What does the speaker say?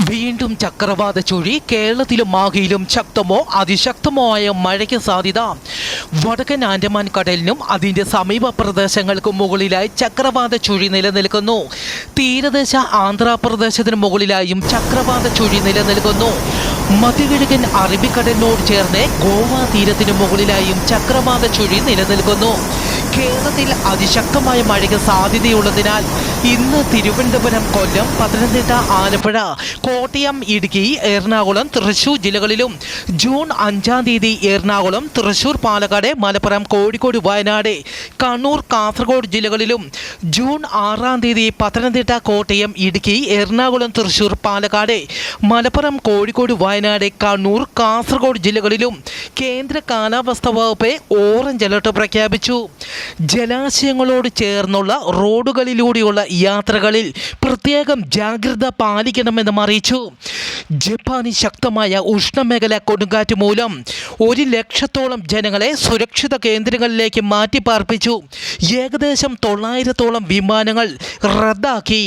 വീണ്ടും ചക്രവാത ചുഴി കേരളത്തിലും മാഹിയിലും ശക്തമോ അതിശക്തമോ ആയ മഴയ്ക്ക് സാധ്യത. വടക്കൻ ആൻഡമാൻ കടലിനും അതിൻ്റെ സമീപ പ്രദേശങ്ങൾക്കും മുകളിലായി ചക്രവാത ചുഴി നിലനിൽക്കുന്നു. തീരദേശ ആന്ധ്രാപ്രദേശത്തിന് മുകളിലായും ചക്രവാത ചുഴി നിലനിൽക്കുന്നു. മധ്യകിഴക്കൻ അറബിക്കടലിനോട് ചേർന്ന് ഗോവ തീരത്തിന് മുകളിലായും ചക്രവാത ചുഴി നിലനിൽക്കുന്നു. കേരളത്തിൽ അതിശക്തമായ മഴയ്ക്ക് സാധ്യതയുള്ളതിനാൽ ഇന്ന് തിരുവനന്തപുരം, കൊല്ലം, പത്തനംതിട്ട, ആലപ്പുഴ, കോട്ടയം, ഇടുക്കി, എറണാകുളം, തൃശൂർ ജില്ലകളിലും ജൂൺ 5-ാം തീയതി എറണാകുളം, തൃശൂർ, പാലക്കാട്, മലപ്പുറം, കോഴിക്കോട്, വയനാട്, കണ്ണൂർ, കാസർഗോഡ് ജില്ലകളിലും ജൂൺ 6-ാം തീയതി പത്തനംതിട്ട, കോട്ടയം, ഇടുക്കി, എറണാകുളം, തൃശൂർ, പാലക്കാട്, മലപ്പുറം, കോഴിക്കോട്, വയനാട്, കണ്ണൂർ, കാസർഗോഡ് ജില്ലകളിലും കേന്ദ്ര കാലാവസ്ഥാ വകുപ്പ് ഓറഞ്ച് അലർട്ട് പ്രഖ്യാപിച്ചു. ജലാശയങ്ങളോട് ചേർന്നുള്ള റോഡുകളിലൂടെയുള്ള യാത്രകളിൽ പ്രത്യേകം ജാഗ്രത പാലിക്കണമെന്നും അറിയിച്ചു. ജപ്പാനിൽ ശക്തമായ ഉഷ്ണമേഖല കൊടുങ്കാറ്റ് മൂലം 100,000-ഓളം ജനങ്ങളെ സുരക്ഷിത കേന്ദ്രങ്ങളിലേക്ക് മാറ്റിപ്പാർപ്പിച്ചു. ഏകദേശം 900-ഓളം വിമാനങ്ങൾ റദ്ദാക്കി.